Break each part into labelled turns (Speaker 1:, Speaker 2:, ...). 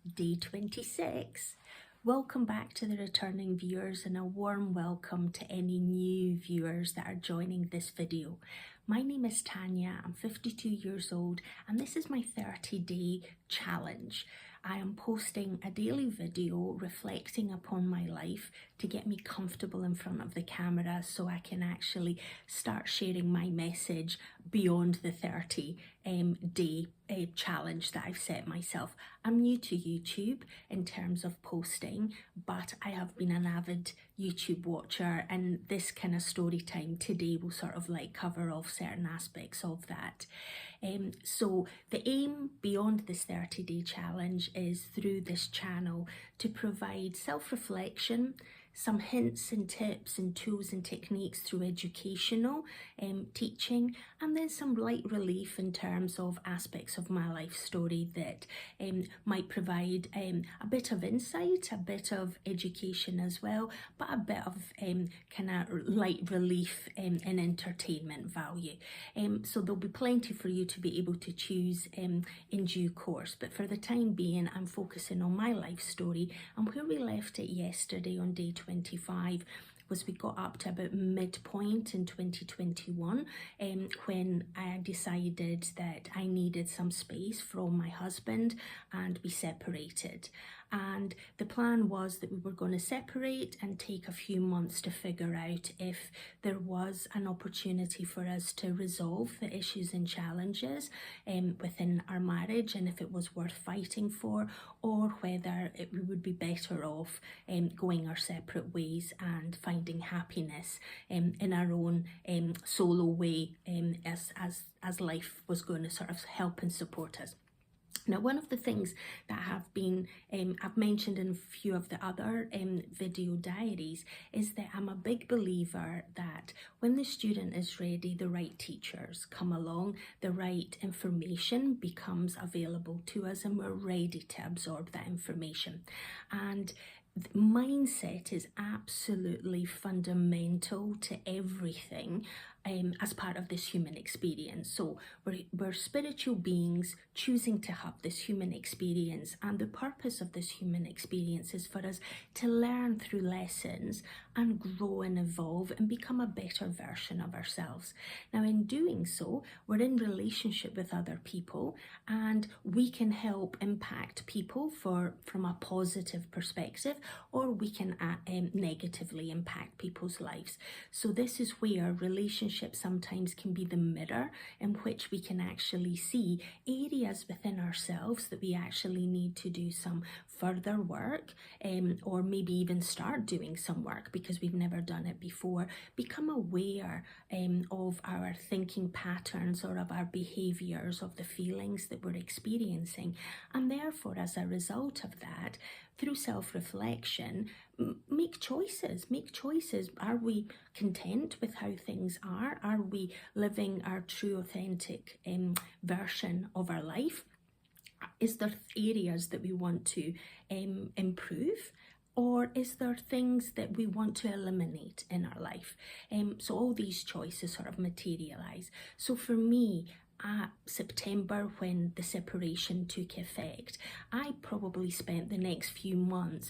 Speaker 1: Day 26. Welcome back to the returning viewers and a warm welcome to any new viewers that are joining this video. My name is Tanya, I'm 52 years old and this is my 30-day challenge. I am posting a daily video reflecting upon my life to get me comfortable in front of the camera so I can actually start sharing my message beyond the 30-day challenge that I've set myself. I'm new to YouTube in terms of posting, but I have been an avid YouTube watcher, and this kind of story time today will sort of like cover off certain aspects of that. So the aim beyond this 30-day challenge is through this channel to provide self-reflection, some hints and tips and tools and techniques through educational teaching, and then some light relief in terms of aspects of my life story that might provide a bit of insight, a bit of education as well, but a bit of kind of light relief and entertainment value. So there'll be plenty for you to be able to choose in due course, but for the time being I'm focusing on my life story, and where we left it yesterday on day 25 was we got up to about midpoint in 2021 when I decided that I needed some space from my husband and we separated. And the plan was that we were going to separate and take a few months to figure out if there was an opportunity for us to resolve the issues and challenges within our marriage, and if it was worth fighting for, or whether we would be better off going our separate ways and finding happiness in our own solo way as life was going to sort of help and support us. Now, one of the things that have been, I've mentioned in a few of the other video diaries, is that I'm a big believer that when the student is ready, the right teachers come along, the right information becomes available to us, and we're ready to absorb that information. And mindset is absolutely fundamental to everything as part of this human experience. So we're spiritual beings choosing to have this human experience, and the purpose of this human experience is for us to learn through lessons and grow and evolve and become a better version of ourselves. Now, in doing so, we're in relationship with other people, and we can help impact people from a positive perspective, or we can negatively impact people's lives. So this is where relationships sometimes can be the mirror in which we can actually see areas within ourselves that we actually need to do some further work, or maybe even start doing some work because we've never done it before. Become aware of our thinking patterns or of our behaviors, of the feelings that we're experiencing, and therefore as a result of that, through self-reflection, make choices. Are we content with how things are? Are we living our true authentic version of our life? Is there areas that we want to improve? Or is there things that we want to eliminate in our life? So all these choices sort of materialize. So for me, September, when the separation took effect, I probably spent the next few months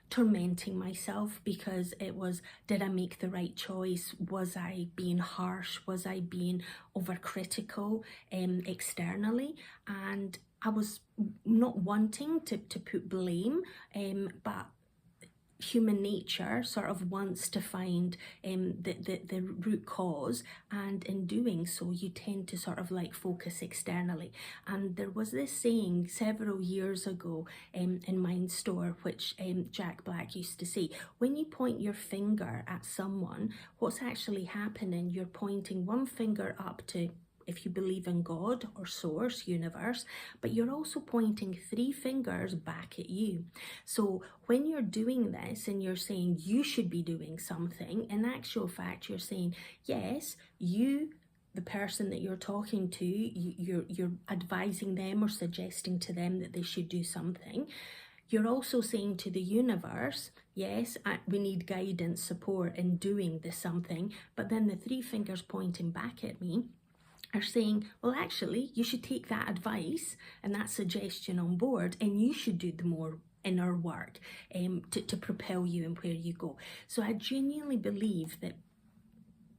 Speaker 1: tormenting myself, because it was, did I make the right choice? Was I being harsh? Was I being overcritical externally? And I was not wanting to put blame, but human nature sort of wants to find the root cause, and in doing so you tend to sort of like focus externally. And there was this saying several years ago in Mind Store, which Jack Black used to say, when you point your finger at someone, what's actually happening, you're pointing one finger up to, if you believe in God or source, universe, but you're also pointing 3 fingers back at you. So when you're doing this and you're saying you should be doing something, in actual fact, you're saying, yes, you, the person that you're talking to, you're advising them or suggesting to them that they should do something. You're also saying to the universe, yes, we need guidance, support in doing this something, but then the 3 fingers pointing back at me, are saying, well, actually, you should take that advice and that suggestion on board, and you should do the more inner work to propel you and where you go. So I genuinely believe that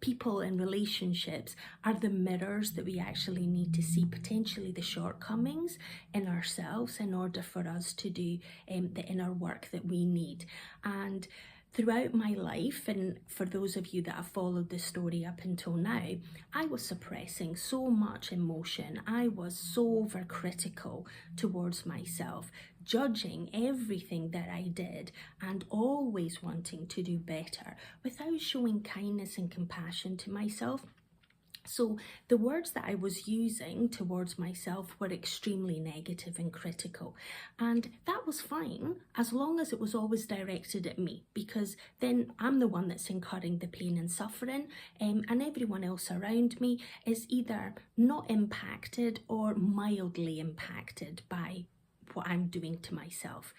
Speaker 1: people and relationships are the mirrors that we actually need to see potentially the shortcomings in ourselves in order for us to do the inner work that we need. And throughout my life, and for those of you that have followed the story up until now, I was suppressing so much emotion. I was so overcritical towards myself, judging everything that I did and always wanting to do better without showing kindness and compassion to myself. So the words that I was using towards myself were extremely negative and critical. And that was fine as long as it was always directed at me, because then I'm the one that's incurring the pain and suffering, and everyone else around me is either not impacted or mildly impacted by what I'm doing to myself.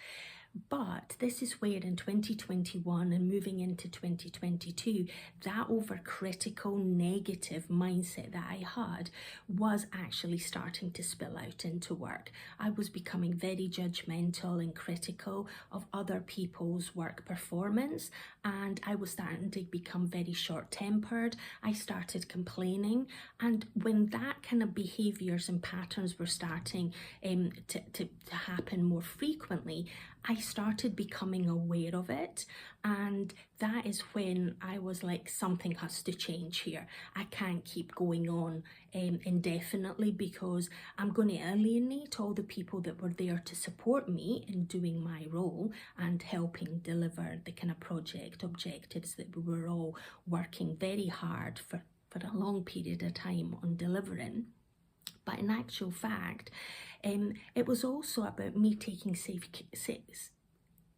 Speaker 1: But this is where in 2021 and moving into 2022, that overcritical negative mindset that I had was actually starting to spill out into work. I was becoming very judgmental and critical of other people's work performance, and I was starting to become very short-tempered. I started complaining, and when that kind of behaviors and patterns were starting to happen more frequently, I started becoming aware of it, and that is when I was like, something has to change here. I can't keep going on indefinitely, because I'm going to alienate all the people that were there to support me in doing my role and helping deliver the kind of project objectives that we were all working very hard for a long period of time on delivering. But in actual fact, it was also about me taking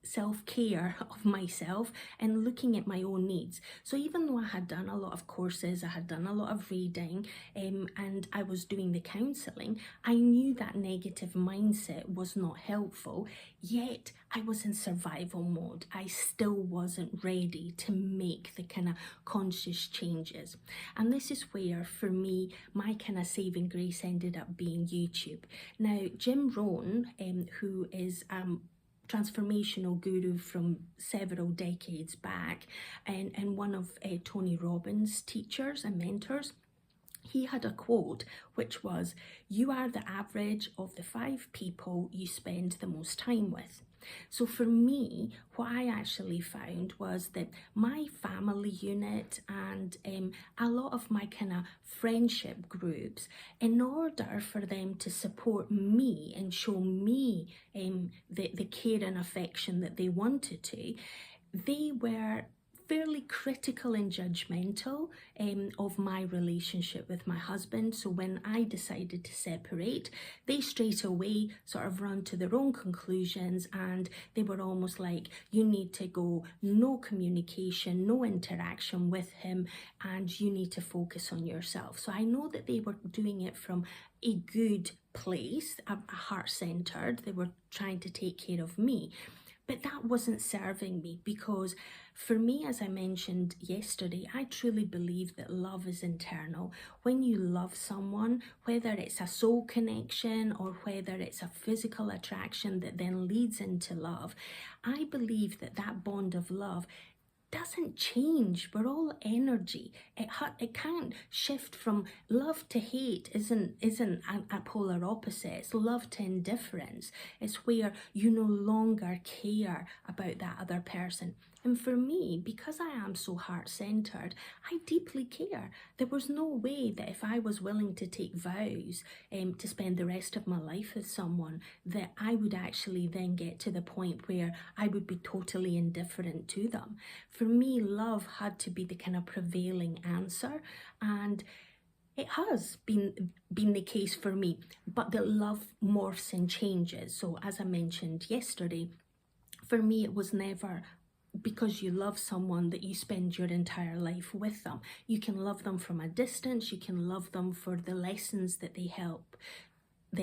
Speaker 1: self-care of myself and looking at my own needs. So even though I had done a lot of courses, I had done a lot of reading, and I was doing the counselling, I knew that negative mindset was not helpful, yet I was in survival mode. I still wasn't ready to make the kind of conscious changes. And this is where, for me, my kind of saving grace ended up being YouTube. Now, Jim Rohn, who is transformational guru from several decades back, and one of Tony Robbins' teachers and mentors, he had a quote which was, "You are the average of the 5 people you spend the most time with." So for me, what I actually found was that my family unit and a lot of my kind of friendship groups, in order for them to support me and show me the care and affection that they wanted to, they were fairly critical and judgmental of my relationship with my husband. So when I decided to separate, they straight away sort of run to their own conclusions, and they were almost like, you need to go, no communication, no interaction with him, and you need to focus on yourself. So I know that they were doing it from a good place, a heart-centered. They were trying to take care of me. But that wasn't serving me, because for me, as I mentioned yesterday, I truly believe that love is internal. When you love someone, whether it's a soul connection or whether it's a physical attraction that then leads into love, I believe that that bond of love doesn't change. We're all energy. It can't shift from love to hate. Isn't a polar opposite. It's love to indifference. It's where you no longer care about that other person. And for me, because I am so heart-centered, I deeply care. There was no way that if I was willing to take vows to spend the rest of my life with someone, that I would actually then get to the point where I would be totally indifferent to them. For me, love had to be the kind of prevailing answer, and it has been the case for me. But the love morphs and changes. So as I mentioned yesterday, for me, it was never because you love someone that you spend your entire life with them. You can love them from a distance. You can love them for the lessons that they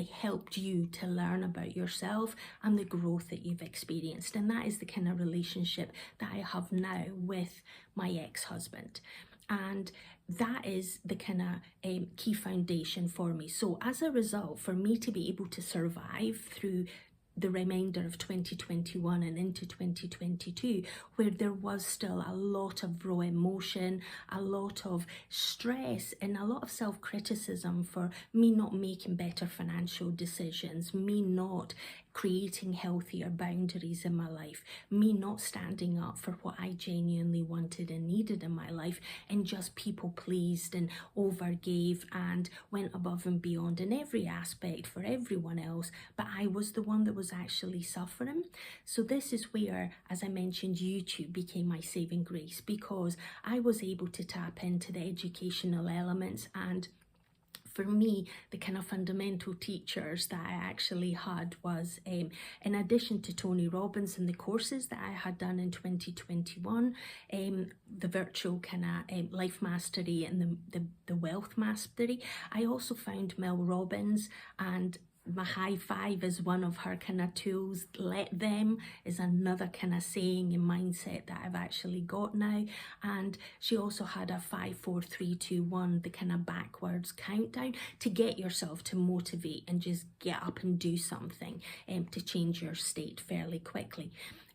Speaker 1: helped you to learn about yourself and the growth that you've experienced. And that is the kind of relationship that I have now with my ex-husband. And that is the kind of key foundation for me. So as a result, for me to be able to survive through the remainder of 2021 and into 2022, where there was still a lot of raw emotion, a lot of stress, and a lot of self-criticism for me not making better financial decisions, me not creating healthier boundaries in my life, me not standing up for what I genuinely wanted and needed in my life, and just people pleased and overgave and went above and beyond in every aspect for everyone else, but I was the one that was actually suffering. So this is where, as I mentioned, YouTube became my saving grace, because I was able to tap into the educational elements. And for me, the kind of fundamental teachers that I actually had was, in addition to Tony Robbins and the courses that I had done in 2021, the virtual kind of life mastery and the wealth mastery, I also found Mel Robbins, and my high five is one of her kind of tools. Let them is another kind of saying and mindset that I've actually got now. And she also had a 5, 4, 3, 2, 1, the kind of backwards countdown to get yourself to motivate and just get up and do something to change your state fairly quickly.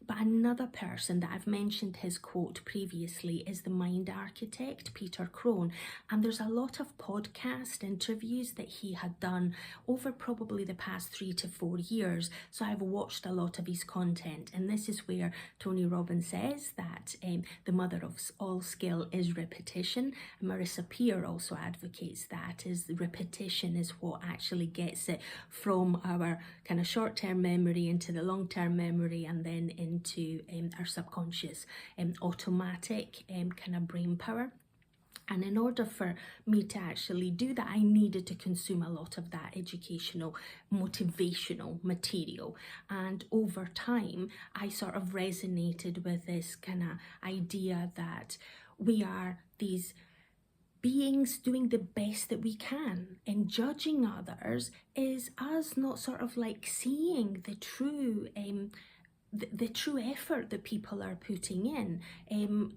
Speaker 1: But another person that I've mentioned his quote previously is the mind architect, Peter Crone. And there's a lot of podcast interviews that he had done over probably the past 3 to 4 years. So I've watched a lot of his content. And this is where Tony Robbins says that the mother of all skill is repetition. And Marissa Peer also advocates that is repetition is what actually gets it from our kind of short-term memory into the long-term memory, and then into our subconscious automatic kind of brain power. And in order for me to actually do that, I needed to consume a lot of that educational, motivational material. And over time, I sort of resonated with this kind of idea that we are these beings doing the best that we can, and judging others is us not sort of like seeing the true the true effort that people are putting in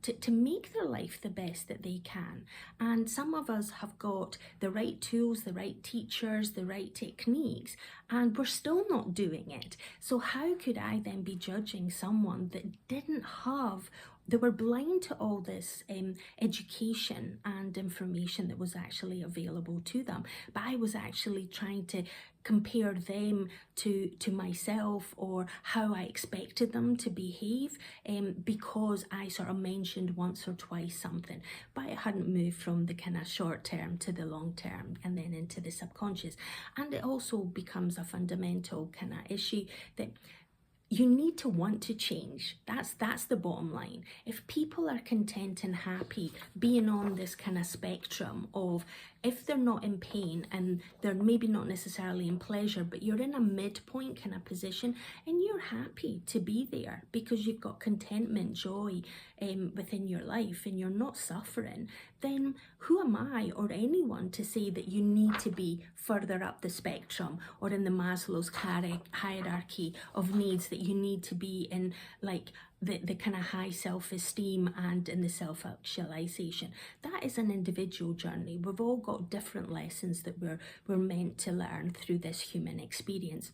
Speaker 1: to make their life the best that they can. And some of us have got the right tools, the right teachers, the right techniques, and we're still not doing it. So how could I then be judging someone that didn't have, they were blind to all this education and information that was actually available to them? But I was actually trying to compare them to myself, or how I expected them to behave, because I sort of mentioned once or twice something, but it hadn't moved from the kind of short term to the long term and then into the subconscious. And it also becomes a fundamental kind of issue that you need to want to change. That's the bottom line. If people are content and happy being on this kind of spectrum of, if they're not in pain and they're maybe not necessarily in pleasure, but you're in a midpoint kind of position and you're happy to be there because you've got contentment, joy within your life, and you're not suffering, then who am I or anyone to say that you need to be further up the spectrum or in the Maslow's hierarchy of needs, that you need to be in like the kind of high self-esteem and in the self-actualization. That is an individual journey. We've all got different lessons that we're meant to learn through this human experience.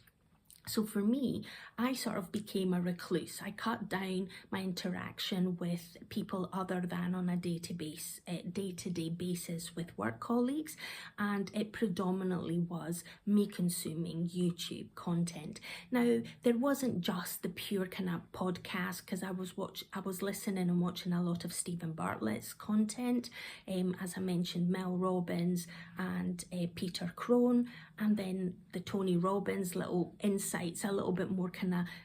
Speaker 1: So for me, I sort of became a recluse. I cut down my interaction with people other than on a day-to-day basis with work colleagues, and it predominantly was me consuming YouTube content. Now, there wasn't just the pure kind of podcast, because I was listening and watching a lot of Steven Bartlett's content, as I mentioned, Mel Robbins and Peter Crone, and then the Tony Robbins little insights, a little bit more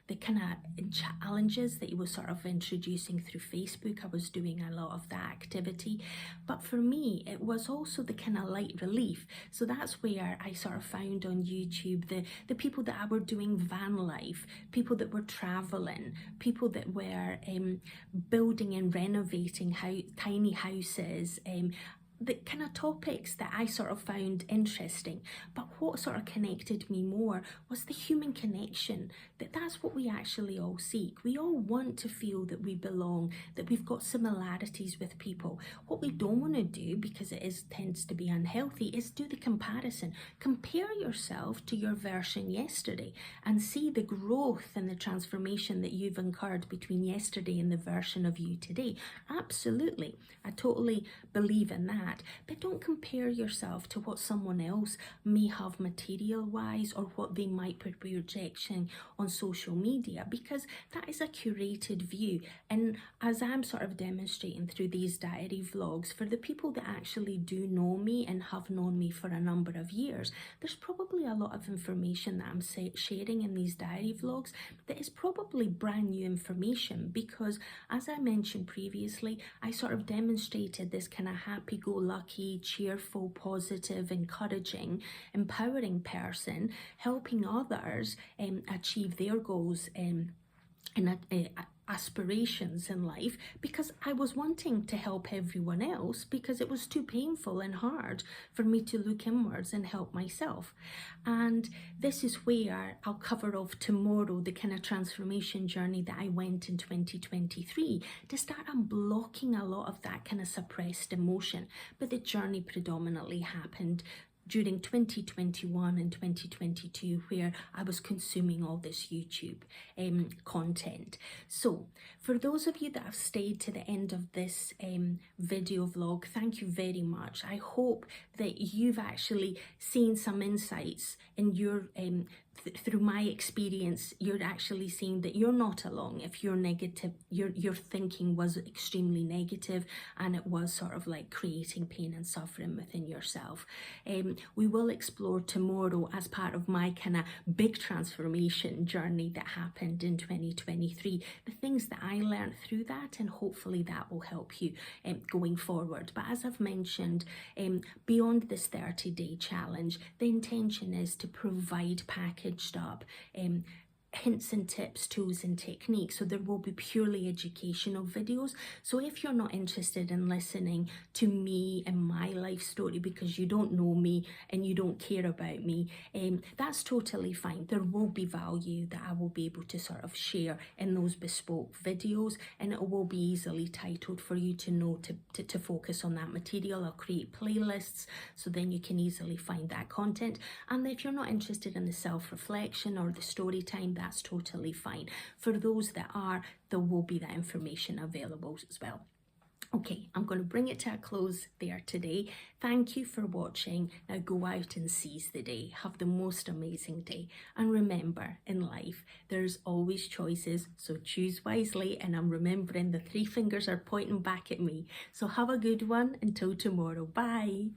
Speaker 1: the kind of challenges that he was sort of introducing through Facebook. I was doing a lot of that activity. But for me, it was also the kind of light relief. So that's where I sort of found on YouTube the people that were doing van life, people that were traveling, people that were building and renovating tiny houses, the kind of topics that I sort of found interesting. But what sort of connected me more was the human connection, that's what we actually all seek. We all want to feel that we belong, that we've got similarities with people. What we don't want to do, because tends to be unhealthy, is do the comparison. Compare yourself to your version yesterday and see the growth and the transformation that you've incurred between yesterday and the version of you today. Absolutely, I totally believe in that. But don't compare yourself to what someone else may have material-wise, or what they might be projecting on social media, because that is a curated view. And as I'm sort of demonstrating through these diary vlogs, for the people that actually do know me and have known me for a number of years, there's probably a lot of information that I'm sharing in these diary vlogs that is probably brand new information, because as I mentioned previously, I sort of demonstrated this kind of happy-go-lucky, cheerful, positive, encouraging, empowering person, helping others achieve their goals and aspirations in life, because I was wanting to help everyone else, because it was too painful and hard for me to look inwards and help myself. And this is where I'll cover off tomorrow the kind of transformation journey that I went in 2023 to start unblocking a lot of that kind of suppressed emotion. But the journey predominantly happened during 2021 and 2022, where I was consuming all this YouTube content. So for those of you that have stayed to the end of this video vlog, thank you very much. I hope that you've actually seen some insights in your through my experience. You're actually seeing that you're not alone. If you're negative, your thinking was extremely negative, and it was sort of like creating pain and suffering within yourself. We will explore tomorrow, as part of my kind of big transformation journey that happened in 2023, the things that I learned through that, and hopefully that will help you going forward. But as I've mentioned, beyond this 30-day challenge, the intention is to provide packaged up hints and tips, tools and techniques. So there will be purely educational videos. So if you're not interested in listening to me and my life story because you don't know me and you don't care about me, that's totally fine. There will be value that I will be able to sort of share in those bespoke videos, and it will be easily titled for you to know to focus on that material. I'll create playlists so then you can easily find that content. And if you're not interested in the self-reflection or the story time, that's totally fine. For those that are, there will be that information available as well. Okay, I'm going to bring it to a close there today. Thank you for watching. Now go out and seize the day. Have the most amazing day. And remember, in life, there's always choices, so choose wisely. And I'm remembering the 3 fingers are pointing back at me. So have a good one until tomorrow. Bye.